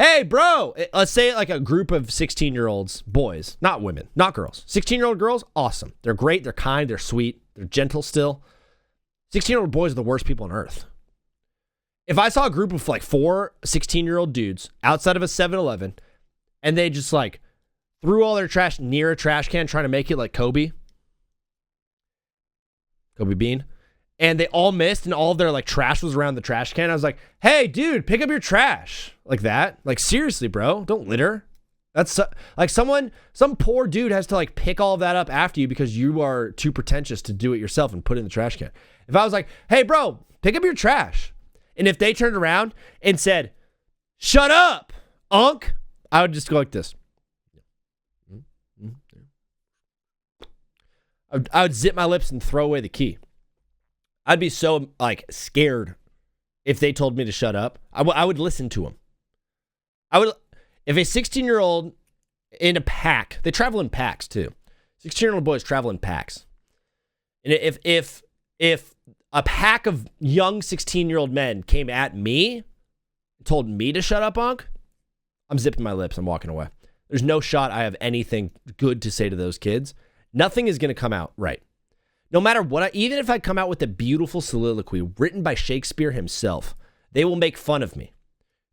hey, bro. Let's say like a group of 16-year-olds, boys, not women, not girls. 16-year-old girls, awesome. They're great. They're kind. They're sweet. They're gentle still. 16-year-old boys are the worst people on earth. If I saw a group of like 4 16-year-old dudes outside of a 7-Eleven and they just like threw all their trash near a trash can trying to make it like Kobe Bean, and they all missed and all of their like trash was around the trash can, I was like, hey, dude, pick up your trash. Like that. Like, seriously, bro, don't litter. That's like some poor dude has to like pick all of that up after you because you are too pretentious to do it yourself and put it in the trash can. If I was like, hey, bro, pick up your trash. And if they turned around and said, shut up, Unc, I would just go like this. I would zip my lips and throw away the key. I'd be so like scared if they told me to shut up. I would listen to them. If a 16-year-old in a pack, they travel in packs too. 16-year-old boys travel in packs. And if a pack of young 16-year-old men came at me and told me to shut up, Unc, I'm zipping my lips. I'm walking away. There's no shot I have anything good to say to those kids. Nothing is going to come out right. No matter what, even if I come out with a beautiful soliloquy written by Shakespeare himself, they will make fun of me.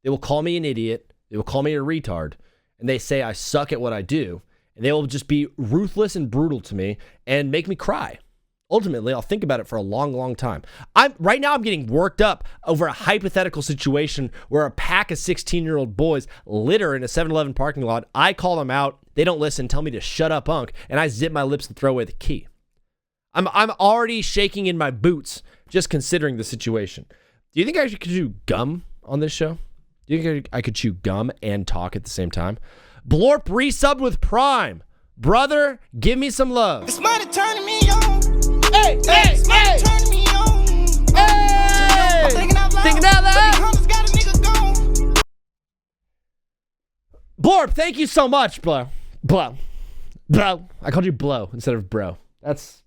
They will call me an idiot. They will call me a retard. And they say I suck at what I do. And they will just be ruthless and brutal to me and make me cry. Ultimately, I'll think about it for a long, long time. Right now, I'm getting worked up over a hypothetical situation where a pack of 16-year-old boys litter in a 7-Eleven parking lot. I call them out. They don't listen, tell me to shut up, Unc, and I zip my lips and throw away the key. I'm already shaking in my boots just considering the situation. Do you think I could chew gum on this show? Do you think I could chew gum and talk at the same time? Blorp resubbed with Prime. Brother, give me some love. It's money turning me on. Hey, hey, hey. Turning me on. Hey. I'm thinking out loud. Thinking out loud. But these homies got a nigga gone. Blorp, thank you so much, bro. Blow. I called you blow instead of bro. That's...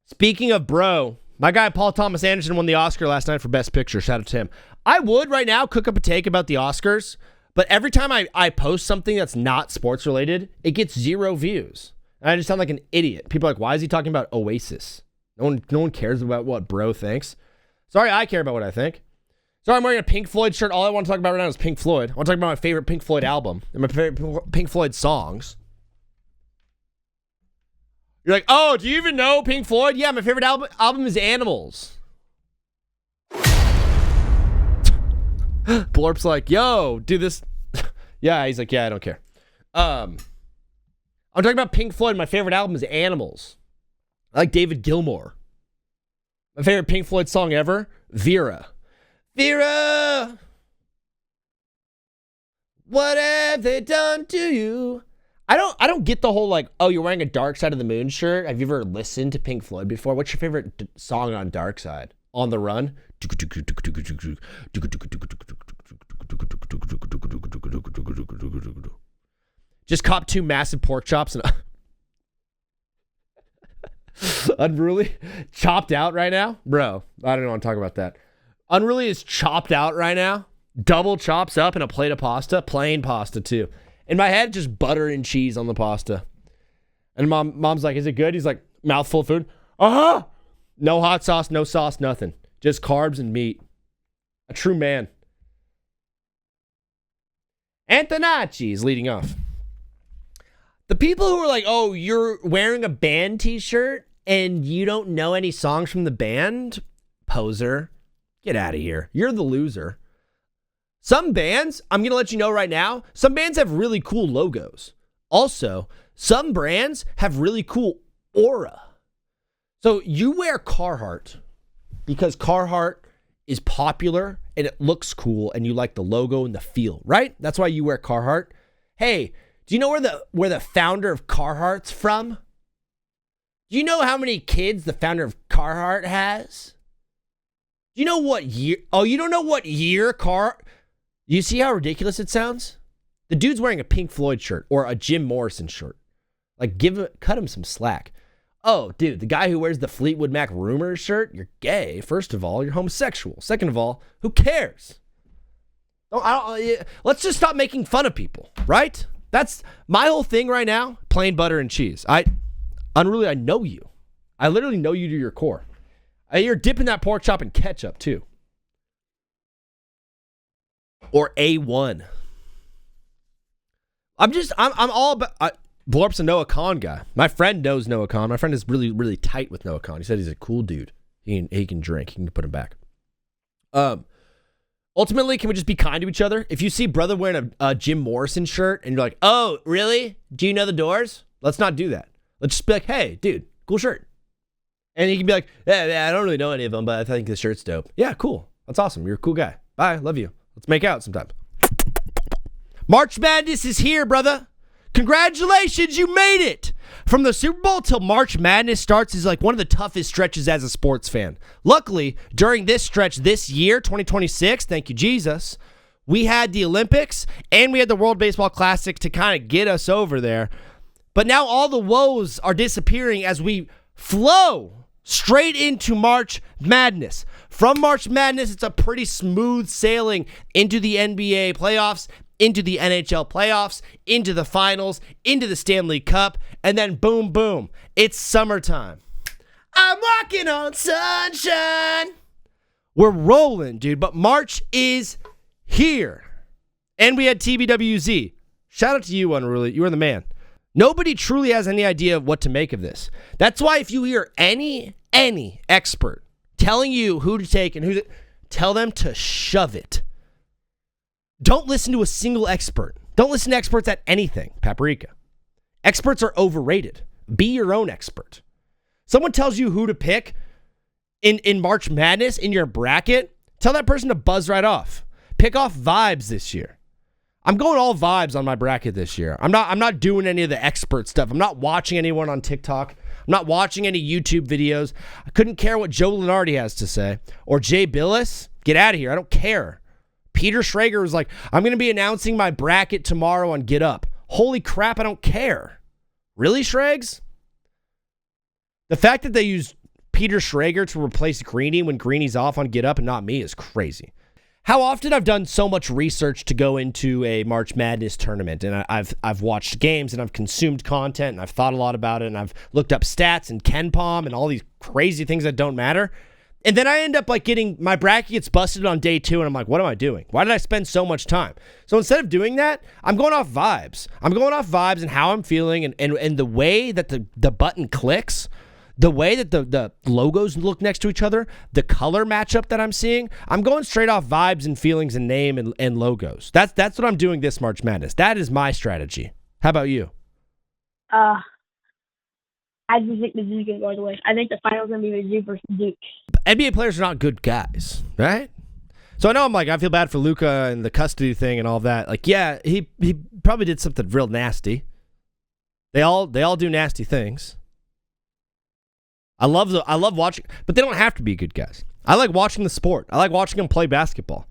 Speaking of bro, my guy Paul Thomas Anderson won the Oscar last night for Best Picture. Shout out to him. I would right now cook up a take about the Oscars, but every time I post something that's not sports related, it gets 0 views. And I just sound like an idiot. People are like, why is he talking about Oasis? No one cares about what bro thinks. Sorry, I care about what I think. Sorry, I'm wearing a Pink Floyd shirt. All I want to talk about right now is Pink Floyd. I want to talk about my favorite Pink Floyd album and my favorite Pink Floyd songs. You're like, oh, do you even know Pink Floyd? Yeah, my favorite album is Animals. Blorp's like, yo, do this. Yeah, he's like, yeah, I don't care. I'm talking about Pink Floyd. My favorite album is Animals. I like David Gilmour. My favorite Pink Floyd song ever, Vera. Vera, what have they done to you? I don't get the whole like, oh, you're wearing a Dark Side of the Moon shirt. Have you ever listened to Pink Floyd before? What's your favorite song on Dark Side? On the Run? Just cop 2 massive pork chops and Unruly chopped out right now, bro. I don't want to talk about that. Unruly is chopped out right now. Double chops up in a plate of pasta, plain pasta too. In my head, just butter and cheese on the pasta. And mom's like, is it good? He's like, mouthful of food. Uh-huh. No hot sauce, no sauce, nothing. Just carbs and meat. A true man. Antonacci is leading off. The people who are like, oh, you're wearing a band t-shirt and you don't know any songs from the band? Poser. Get out of here. You're the loser. Some bands, I'm going to let you know right now, some bands have really cool logos. Also, some brands have really cool aura. So you wear Carhartt because Carhartt is popular and it looks cool and you like the logo and the feel, right? That's why you wear Carhartt. Hey, do you know where the founder of Carhartt's from? Do you know how many kids the founder of Carhartt has? Do you know what year? Oh, you don't know what year You see how ridiculous it sounds? The dude's wearing a Pink Floyd shirt or a Jim Morrison shirt. Like, cut him some slack. Oh, dude, the guy who wears the Fleetwood Mac Rumors shirt, you're gay. First of all, you're homosexual. Second of all, who cares? Let's just stop making fun of people, right? That's my whole thing right now. Plain butter and cheese. Unruly, I know you. I literally know you to your core. You're dipping that pork chop in ketchup too. Or A1. I'm all about. Blorp's a Noah Khan guy. My friend knows Noah Khan. My friend is really, really tight with Noah Khan. He said he's a cool dude. He can drink. He can put him back. Ultimately, can we just be kind to each other? If you see brother wearing a Jim Morrison shirt and you're like, oh, really? Do you know the Doors? Let's not do that. Let's just be like, hey, dude, cool shirt. And he can be like, yeah, I don't really know any of them, but I think the shirt's dope. Yeah, cool. That's awesome. You're a cool guy. Bye. Love you. Let's make out sometime. March Madness is here, brother. Congratulations, you made it. From the Super Bowl till March Madness starts is like one of the toughest stretches as a sports fan. Luckily, during this stretch this year, 2026, thank you, Jesus, we had the Olympics and we had the World Baseball Classic to kind of get us over there. But now all the woes are disappearing as we flow straight into March Madness. From March Madness, it's a pretty smooth sailing into the NBA playoffs, into the NHL playoffs, into the finals, into the Stanley Cup, and then boom, boom, it's summertime. I'm walking on sunshine. We're rolling, dude, but March is here. And we had TBWZ. Shout out to you, Unruly. You were the man. Nobody truly has any idea of what to make of this. That's why if you hear any expert telling you who to take and tell them to shove it. Don't listen to a single expert. Don't listen to experts at anything, Paprika. Experts are overrated. Be your own expert. Someone tells you who to pick in March Madness in your bracket, tell that person to buzz right off. Pick off vibes this year. I'm going all vibes on my bracket this year. I'm not doing any of the expert stuff. I'm not watching anyone on TikTok. I'm not watching any YouTube videos. I couldn't care what Joe Lenardi has to say. Or Jay Billis. Get out of here. I don't care. Peter Schrager was like, I'm going to be announcing my bracket tomorrow on Get Up. Holy crap, I don't care. Really, Schrags? The fact that they used Peter Schrager to replace Greenie when Greenie's off on Get Up and not me is crazy. How often I've done so much research to go into a March Madness tournament, and I've watched games and I've consumed content and I've thought a lot about it and I've looked up stats and KenPom and all these crazy things that don't matter. And then I end up like getting my bracket gets busted on day 2 and I'm like, what am I doing? Why did I spend so much time? So instead of doing that, I'm going off vibes. I'm going off vibes and how I'm feeling and the way that the button clicks, the way that the logos look next to each other, the color matchup that I'm seeing. I'm going straight off vibes and feelings and name and logos. That's what I'm doing this March Madness. That is my strategy. How about you? I just think the Duke is going to win. I think the final's going to be the Duke versus Duke. NBA players are not good guys, right? So I know I feel bad for Luka and the custody thing and all of that. Like, yeah, he probably did something real nasty. They all do nasty things. I love watching, but they don't have to be good guys. I like watching the sport. I like watching him play basketball.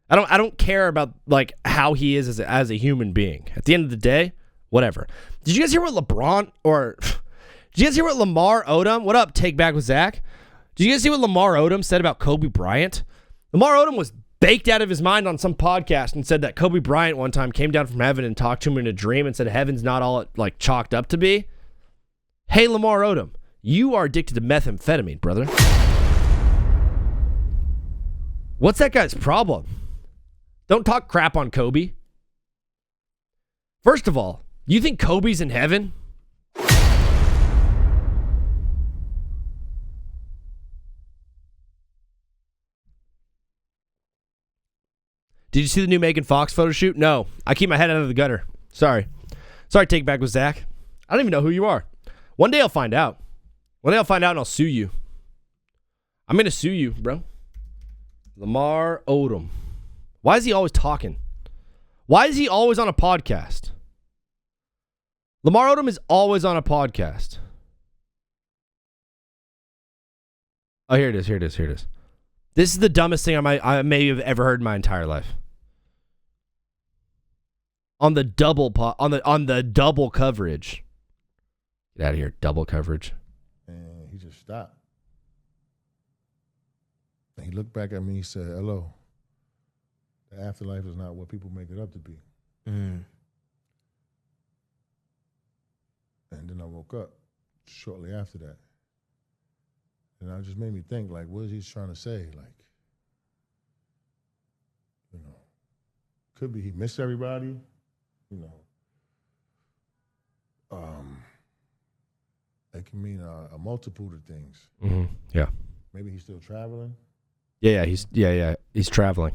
I don't care about like how he is as a human being. At the end of the day, whatever. Did you guys hear what Did you guys hear what Lamar Odom? What up, Take Back with Zach? Did you guys see what Lamar Odom said about Kobe Bryant? Lamar Odom was baked out of his mind on some podcast and said that Kobe Bryant one time came down from heaven and talked to him in a dream and said heaven's not all it like chalked up to be. Hey, Lamar Odom, you are addicted to methamphetamine, brother. What's that guy's problem? Don't talk crap on Kobe. First of all, you think Kobe's in heaven? Did you see the new Megan Fox photo shoot? No. I keep my head out of the gutter. Sorry, Take Back with Zach. I don't even know who you are. One day I'll find out. One day I'll find out and I'll sue you. I'm going to sue you, bro. Lamar Odom. Why is he always talking? Why is he always on a podcast? Lamar Odom is always on a podcast. Oh, here it is. This is the dumbest thing I may have ever heard in my entire life. On the double coverage. Get out of here, double coverage. And he just stopped. And he looked back at me, he said, hello. The afterlife is not what people make it up to be. Mm. And then I woke up shortly after that. And it just made me think, like, what is he trying to say? Like, you know, could be he missed everybody, you know. It can mean a multitude of things. Mm-hmm. Yeah. Maybe he's still traveling. Yeah. He's traveling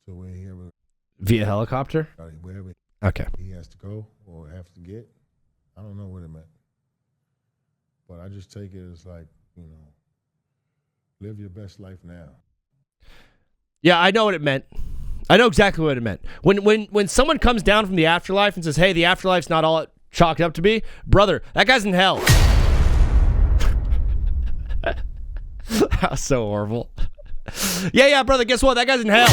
So wherever via helicopter. wherever Okay. he has to go or have to get, I don't know what it meant. But I just take it as like, you know, live your best life now. Yeah, I know what it meant. I know exactly what it meant. When someone comes down from the afterlife and says, "Hey, the afterlife's not all it chalked up to be," brother, that guy's in hell. That was so horrible. Yeah, brother, guess what? That guy's in hell.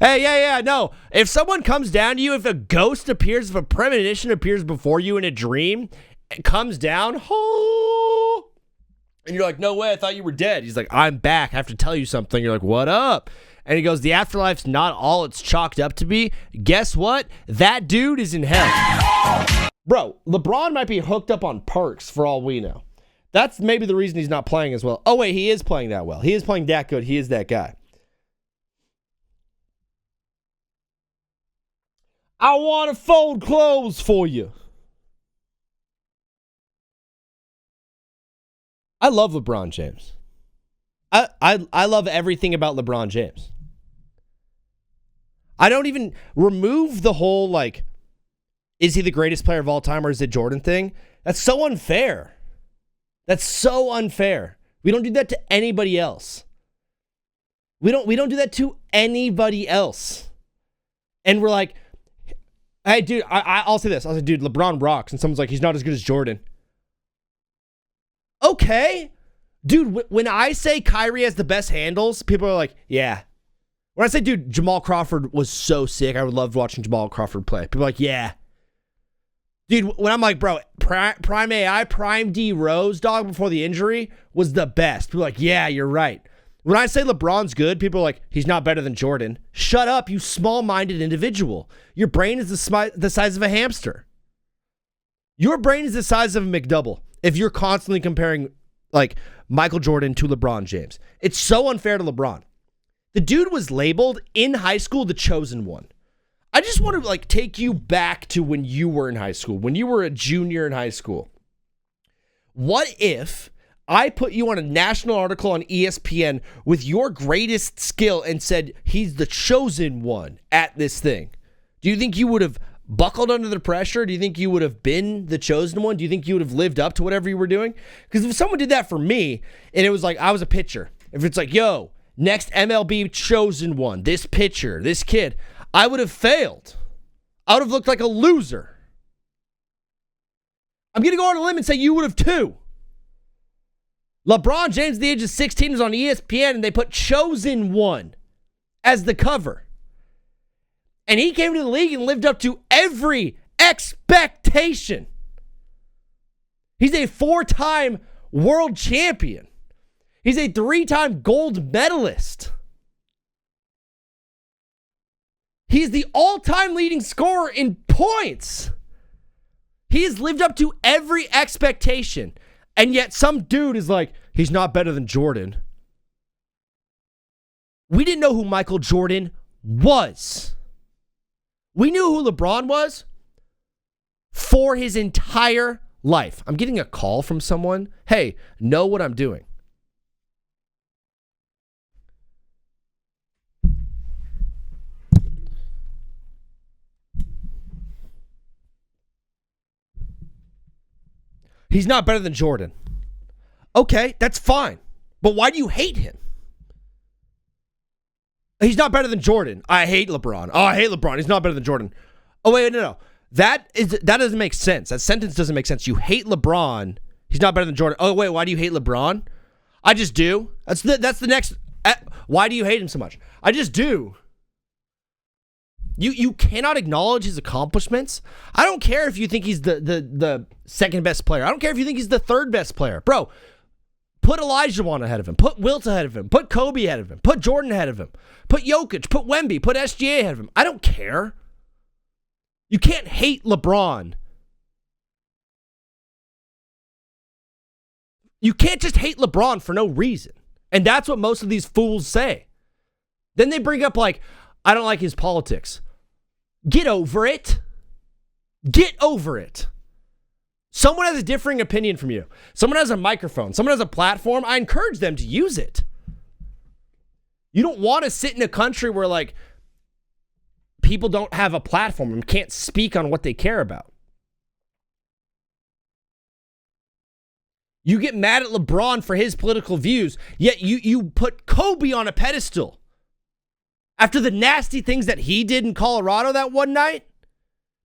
Hey, yeah, no. If someone comes down to you, if a ghost appears, if a premonition appears before you in a dream, it comes down, oh, and you're like, "No way, I thought you were dead." He's like, "I'm back. I have to tell you something." You're like, "What up?" And he goes, "The afterlife's not all it's chalked up to be." Guess what? That dude is in hell. Bro, LeBron might be hooked up on perks for all we know. That's maybe the reason he's not playing as well. Oh, wait, he is playing that well. He is playing that good. He is that guy. I want to fold clothes for you. I love LeBron James. I love everything about LeBron James. I don't even remove the whole, like, is he the greatest player of all time or is it Jordan thing? That's so unfair. That's so unfair. We don't do that to anybody else. We don't do that to anybody else. And we're like, "Hey, dude, I'll say this. I'll say, dude, LeBron rocks." And someone's like, "He's not as good as Jordan." Okay. Dude, when I say Kyrie has the best handles, people are like, "Yeah." When I say, dude, Jamal Crawford was so sick, I would love watching Jamal Crawford play, people are like, "Yeah." Dude, when I'm like, "Bro, Prime AI, Prime D Rose, dog, before the injury was the best," people are like, "Yeah, you're right." When I say LeBron's good, people are like, "He's not better than Jordan." Shut up, you small-minded individual. Your brain is the size of a hamster. Your brain is the size of a McDouble if you're constantly comparing, like, Michael Jordan to LeBron James. It's so unfair to LeBron. The dude was labeled in high school the chosen one. I just want to, like, take you back to when you were in high school, when you were a junior in high school. What if I put you on a national article on ESPN with your greatest skill and said he's the chosen one at this thing? Do you think you would have buckled under the pressure? Do you think you would have been the chosen one? Do you think you would have lived up to whatever you were doing? Because if someone did that for me and it was like I was a pitcher, if it's like, "Yo, next MLB chosen one, this pitcher, this kid," I would have failed. I would have looked like a loser. I'm going to go on a limb and say you would have too. LeBron James at the age of 16 was on ESPN and they put chosen one as the cover. And he came to the league and lived up to every expectation. He's a 4-time world champion. He's a 3-time gold medalist. He's the all-time leading scorer in points. He has lived up to every expectation. And yet some dude is like, "He's not better than Jordan." We didn't know who Michael Jordan was. We knew who LeBron was for his entire life. I'm getting a call from someone. Hey, know what I'm doing. He's not better than Jordan. Okay, that's fine. But why do you hate him? He's not better than Jordan. I hate LeBron. Oh, I hate LeBron. He's not better than Jordan. Oh, wait, no. That doesn't make sense. That sentence doesn't make sense. You hate LeBron. He's not better than Jordan. Oh, wait, why do you hate LeBron? I just do. That's the next. Why do you hate him so much? I just do. You cannot acknowledge his accomplishments. I don't care if you think he's the second best player. I don't care if you think he's the third best player. Bro, Put Olajuwon ahead of him. Put Wilt ahead of him. Put Kobe ahead of him. Put Jordan ahead of him. Put Jokic. Put Wemby. Put SGA ahead of him. I don't care. You can't hate LeBron. You can't just hate LeBron for no reason. And that's what most of these fools say. Then they bring up like, I don't like his politics. Get over it. Get over it. Someone has a differing opinion from you. Someone has a microphone. Someone has a platform. I encourage them to use it. You don't want to sit in a country where like people don't have a platform and can't speak on what they care about. You get mad at LeBron for his political views, yet you put Kobe on a pedestal. After the nasty things that he did in Colorado that one night,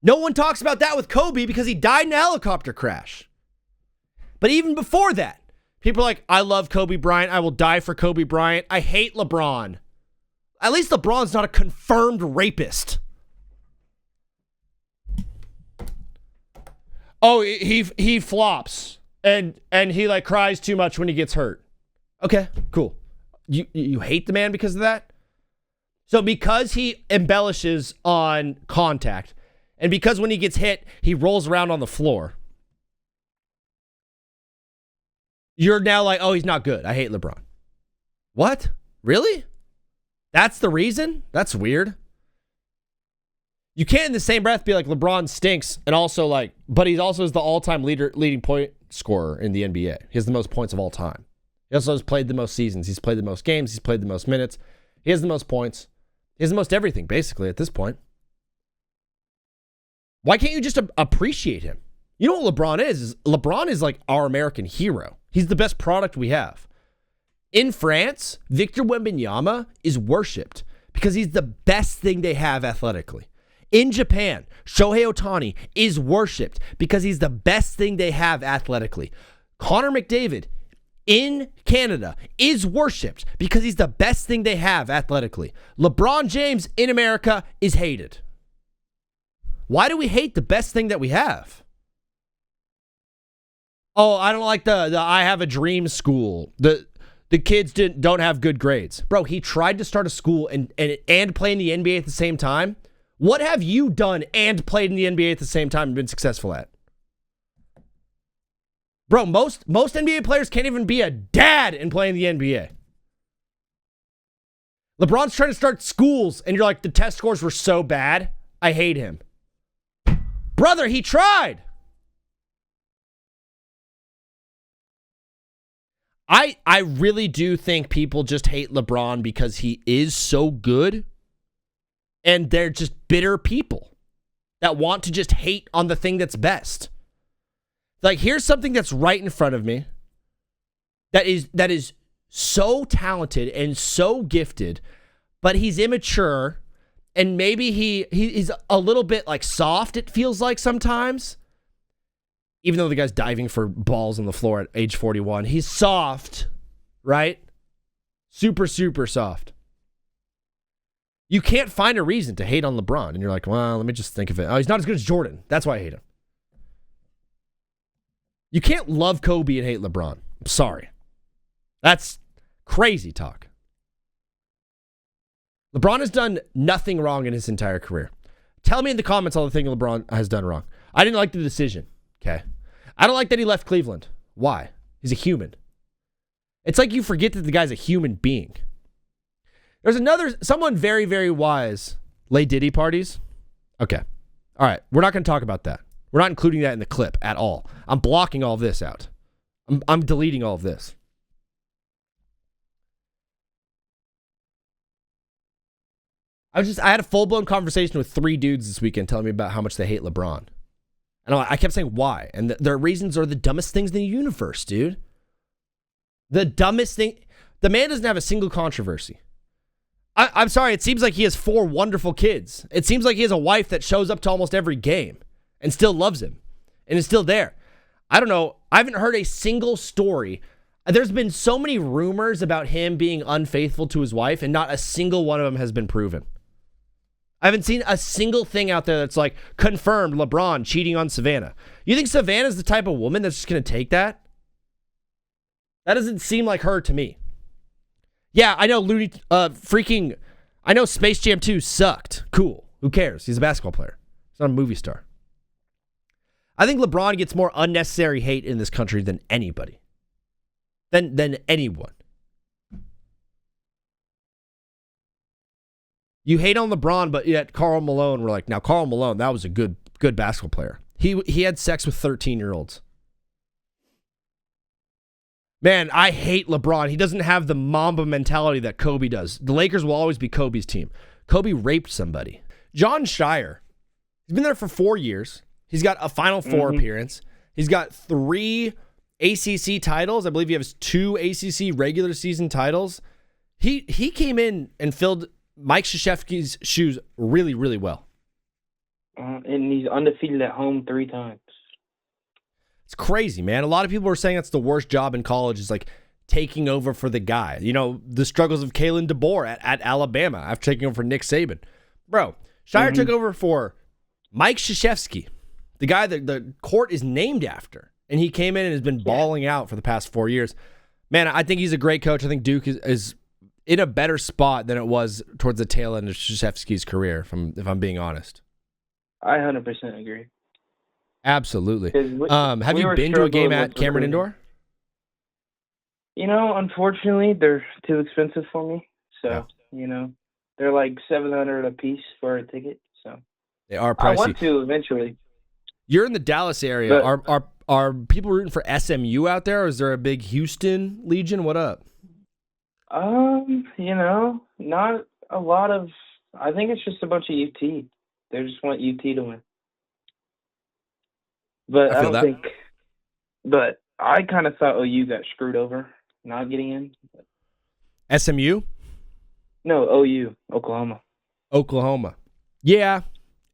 no one talks about that with Kobe because he died in a helicopter crash. But even before that, people are like, I love Kobe Bryant. I will die for Kobe Bryant. I hate LeBron. At least LeBron's not a confirmed rapist. Oh, he flops and he like cries too much when he gets hurt. Okay, cool. You hate the man because of that? So because he embellishes on contact, and because when he gets hit, he rolls around on the floor, you're now like, oh, he's not good. I hate LeBron. What? Really? That's the reason? That's weird. You can't in the same breath be like LeBron stinks and also like, but he also is the all-time leading point scorer in the NBA. He has the most points of all time. He also has played the most seasons. He's played the most games. He's played the most minutes. He has the most points. He has the most everything, basically, at this point. Why can't you just appreciate him? You know what LeBron is? LeBron is like our American hero. He's the best product we have. In France, Victor Wembanyama is worshipped because he's the best thing they have athletically. In Japan, Shohei Ohtani is worshipped because he's the best thing they have athletically. Connor McDavid in Canada is worshipped because he's the best thing they have athletically. LeBron James in America is hated. Why do we hate the best thing that we have? Oh, I don't like the I have a dream school. The kids don't have good grades. Bro, he tried to start a school and play in the NBA at the same time. What have you done and played in the NBA at the same time and been successful at? Bro, most NBA players can't even be a dad and play in the NBA. LeBron's trying to start schools and you're like, the test scores were so bad. I hate him. Brother, he tried. I really do think people just hate LeBron because he is so good. And they're just bitter people that want to just hate on the thing that's best. Like, here's something that's right in front of me that is so talented and so gifted, but he's immature, and maybe he's a little bit like soft, it feels like sometimes. Even though the guy's diving for balls on the floor at age 41, he's soft, right? Super, super soft. You can't find a reason to hate on LeBron. And you're like, well, let me just think of it. Oh, he's not as good as Jordan. That's why I hate him. You can't love Kobe and hate LeBron. I'm sorry. That's crazy talk. LeBron has done nothing wrong in his entire career. Tell me in the comments all the things LeBron has done wrong. I didn't like the decision. Okay. I don't like that he left Cleveland. Why? He's a human. It's like you forget that the guy's a human being. There's someone very, very wise. Lay Diddy parties? Okay. All right. We're not going to talk about that. We're not including that in the clip at all. I'm blocking all of this out. I'm deleting all of this. I had a full-blown conversation with 3 dudes this weekend telling me about how much they hate LeBron. And I kept saying why. And their reasons are the dumbest things in the universe, dude. The dumbest thing. The man doesn't have a single controversy. I'm sorry, it seems like he has 4 wonderful kids. It seems like he has a wife that shows up to almost every game and still loves him and is still there. I don't know. I haven't heard a single story. There's been so many rumors about him being unfaithful to his wife, and not a single one of them has been proven. I haven't seen a single thing out there that's like confirmed LeBron cheating on Savannah. You think Savannah's the type of woman that's just going to take that? That doesn't seem like her to me. Yeah, I know I know Space Jam 2 sucked. Cool. Who cares? He's a basketball player. He's not a movie star. I think LeBron gets more unnecessary hate in this country than anybody. Than anyone. You hate on LeBron, but yet Karl Malone, we're like, now Karl Malone, that was a good basketball player. He had sex with 13-year-olds. Man, I hate LeBron. He doesn't have the Mamba mentality that Kobe does. The Lakers will always be Kobe's team. Kobe raped somebody. John Shire, he's been there for 4 years. He's got a Final Four appearance. He's got 3 ACC titles. I believe he has 2 ACC regular season titles. He came in and filled Mike Krzyzewski's shoes really, really well. And he's undefeated at home 3 times. It's crazy, man. A lot of people are saying that's the worst job in college is like taking over for the guy. You know, the struggles of Kalen DeBoer at Alabama after taking over for Nick Saban. Bro, Shire took over for Mike Krzyzewski, the guy that the court is named after. And he came in and has been balling out for the past 4 years. Man, I think he's a great coach. I think Duke is in a better spot than it was towards the tail end of Krzyzewski's career, if I'm being honest. I 100% agree. Absolutely. Have you been to a game at Cameron Indoor? You know, unfortunately, they're too expensive for me. So, you know, they're like $700 a piece for a ticket. So they are pricey. I want to eventually. You're in the Dallas area. But, are people rooting for SMU out there, or is there a big Houston Legion? What up? You know, not a lot of. I think it's just a bunch of UT. They just want UT to win. But I don't think. But I kind of thought OU got screwed over not getting in. SMU? No, OU, Oklahoma. Oklahoma. Yeah,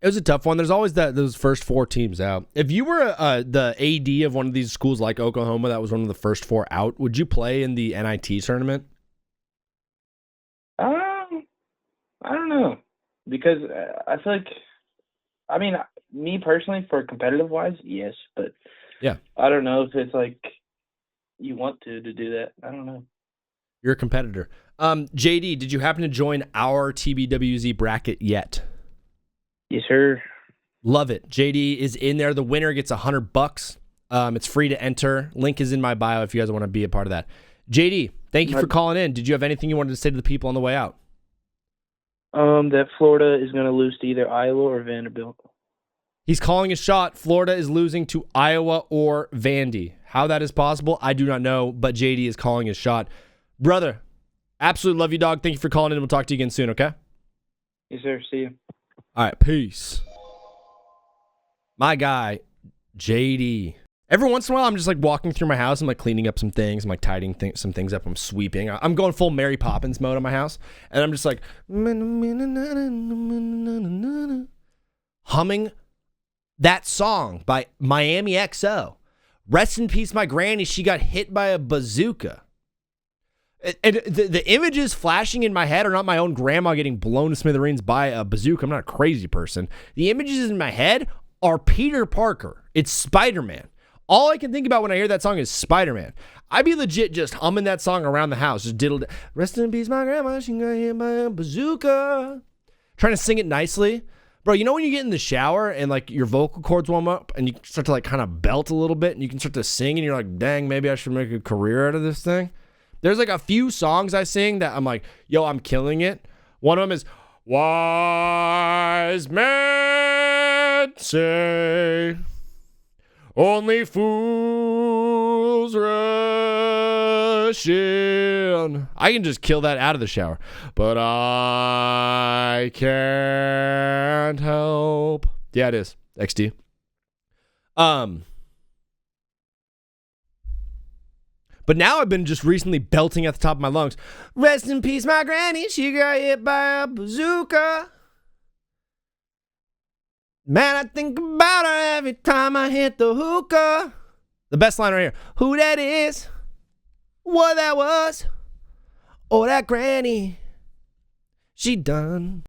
it was a tough one. There's always those first 4 teams out. If you were the AD of one of these schools like Oklahoma, that was one of the first 4 out, would you play in the NIT tournament? I don't know, because I feel like, I mean, me personally, for competitive wise, yes, but yeah, I don't know if it's like you want to do that. I don't know. You're a competitor. JD, did you happen to join our TBWZ bracket yet? Yes, sir. Love it. JD is in there. The winner gets $100. It's free to enter. Link is in my bio if you guys want to be a part of that. JD, thank you for calling in. Did you have anything you wanted to say to the people on the way out? That Florida is going to lose to either Iowa or Vanderbilt. He's calling a shot. Florida is losing to Iowa or Vandy. How that is possible, I do not know, but JD is calling his shot. Brother, absolutely love you, dog. Thank you for calling in. We'll talk to you again soon, okay? Yes, sir. See you. All right, peace. My guy, JD. Every once in a while, I'm just like walking through my house. I'm like cleaning up some things. I'm like tidying some things up. I'm sweeping. I'm going full Mary Poppins mode on my house. And I'm just like humming that song by Miami XO. Rest in peace, my granny. She got hit by a bazooka. And the images flashing in my head are not my own grandma getting blown to smithereens by a bazooka. I'm not a crazy person. The images in my head are Peter Parker. It's Spider-Man. All I can think about when I hear that song is Spider-Man. I'd be legit just humming that song around the house. Just diddled. Rest in peace, my grandma. She got hit by a bazooka. Trying to sing it nicely. Bro, you know when you get in the shower and like your vocal cords warm up and you start to like kind of belt a little bit and you can start to sing and you're like, dang, maybe I should make a career out of this thing? There's like a few songs I sing that I'm like, yo, I'm killing it. One of them is, wise men say only fools rush in. I can just kill that out of the shower. But I can't help. Yeah, it is. XD. But now I've been just recently belting at the top of my lungs. Rest in peace, my granny. She got hit by a bazooka. Man, I think about her every time I hit the hookah. The best line right here. Who that is, what that was, oh, that granny, she done